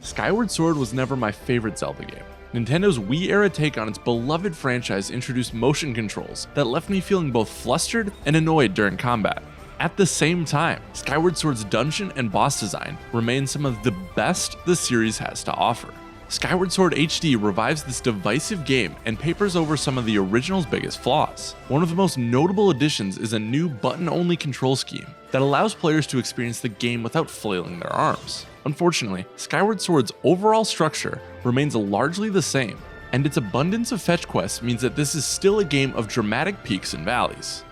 Skyward Sword was never my favorite Zelda game. Nintendo's Wii-era take on its beloved franchise introduced motion controls that left me feeling both flustered and annoyed during combat. At the same time, Skyward Sword's dungeon and boss design remain some of the best the series has to offer. Skyward Sword HD revives this divisive game and papers over some of the original's biggest flaws. One of the most notable additions is a new button-only control scheme that allows players to experience the game without flailing their arms. Unfortunately, Skyward Sword's overall structure remains largely the same, and its abundance of fetch quests means that this is still a game of dramatic peaks and valleys.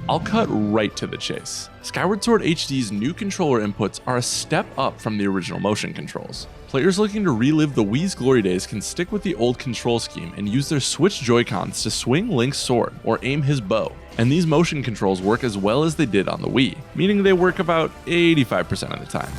I'll cut right to the chase. Skyward Sword HD's new controller inputs are a step up from the original motion controls. Players looking to relive the Wii's glory days can stick with the old control scheme and use their Switch Joy-Cons to swing Link's sword or aim his bow, and these motion controls work as well as they did on the Wii, meaning they work about 85% of the time.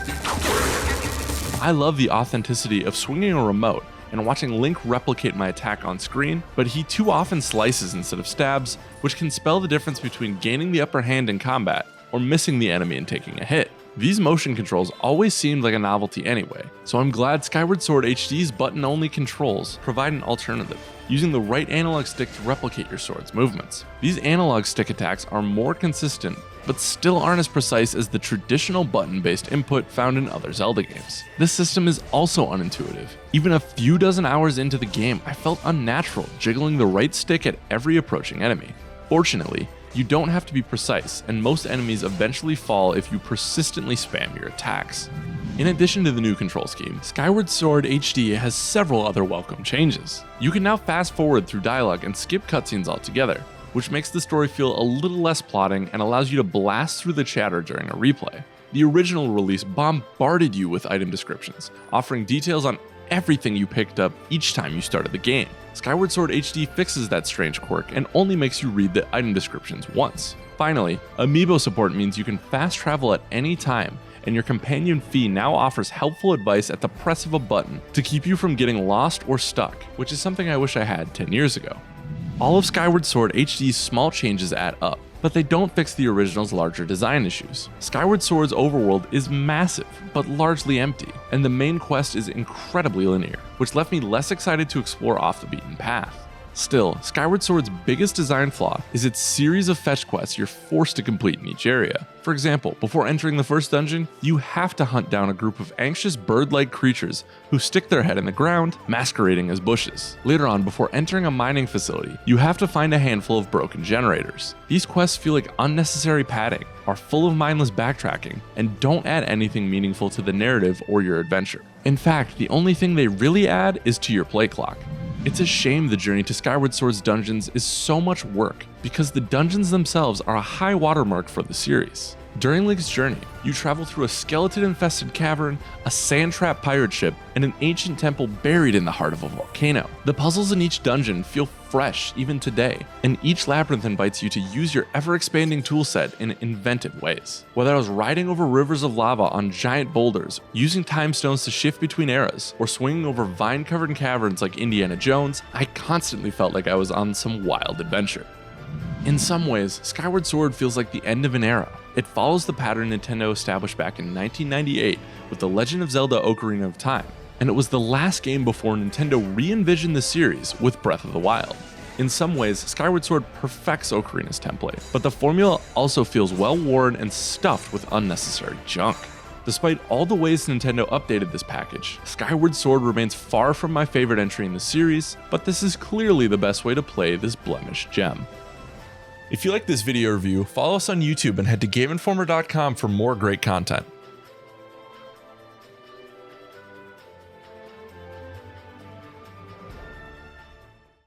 I love the authenticity of swinging a remote and watching Link replicate my attack on screen, but he too often slices instead of stabs, which can spell the difference between gaining the upper hand in combat or missing the enemy and taking a hit. These motion controls always seemed like a novelty anyway, so I'm glad Skyward Sword HD's button-only controls provide an alternative, using the right analog stick to replicate your sword's movements. These analog stick attacks are more consistent, but still aren't as precise as the traditional button-based input found in other Zelda games. This system is also unintuitive. Even a few dozen hours into the game, I felt unnatural jiggling the right stick at every approaching enemy. Fortunately, you don't have to be precise, and most enemies eventually fall if you persistently spam your attacks. In addition to the new control scheme, Skyward Sword HD has several other welcome changes. You can now fast forward through dialogue and skip cutscenes altogether, which makes the story feel a little less plotting and allows you to blast through the chatter during a replay. The original release bombarded you with item descriptions, offering details on everything you picked up each time you started the game. Skyward Sword HD fixes that strange quirk and only makes you read the item descriptions once. Finally, Amiibo Support means you can fast travel at any time, and your companion Fee now offers helpful advice at the press of a button to keep you from getting lost or stuck, which is something I wish I had 10 years ago. All of Skyward Sword HD's small changes add up, but they don't fix the original's larger design issues. Skyward Sword's overworld is massive, but largely empty, and the main quest is incredibly linear, which left me less excited to explore off the beaten path. Still, Skyward Sword's biggest design flaw is its series of fetch quests you're forced to complete in each area. For example, before entering the first dungeon, you have to hunt down a group of anxious bird-like creatures who stick their head in the ground, masquerading as bushes. Later on, before entering a mining facility, you have to find a handful of broken generators. These quests feel like unnecessary padding, are full of mindless backtracking, and don't add anything meaningful to the narrative or your adventure. In fact, the only thing they really add is to your play clock. It's a shame the journey to Skyward Sword's dungeons is so much work, because the dungeons themselves are a high watermark for the series. During Link's journey, you travel through a skeleton-infested cavern, a sand-trapped pirate ship, and an ancient temple buried in the heart of a volcano. The puzzles in each dungeon feel fresh even today, and each labyrinth invites you to use your ever-expanding toolset in inventive ways. Whether I was riding over rivers of lava on giant boulders, using time stones to shift between eras, or swinging over vine-covered caverns like Indiana Jones, I constantly felt like I was on some wild adventure. In some ways, Skyward Sword feels like the end of an era. It follows the pattern Nintendo established back in 1998 with The Legend of Zelda Ocarina of Time, and it was the last game before Nintendo re-envisioned the series with Breath of the Wild. In some ways, Skyward Sword perfects Ocarina's template, but the formula also feels well-worn and stuffed with unnecessary junk. Despite all the ways Nintendo updated this package, Skyward Sword remains far from my favorite entry in the series, but this is clearly the best way to play this blemished gem. If you like this video review, follow us on YouTube and head to GameInformer.com for more great content.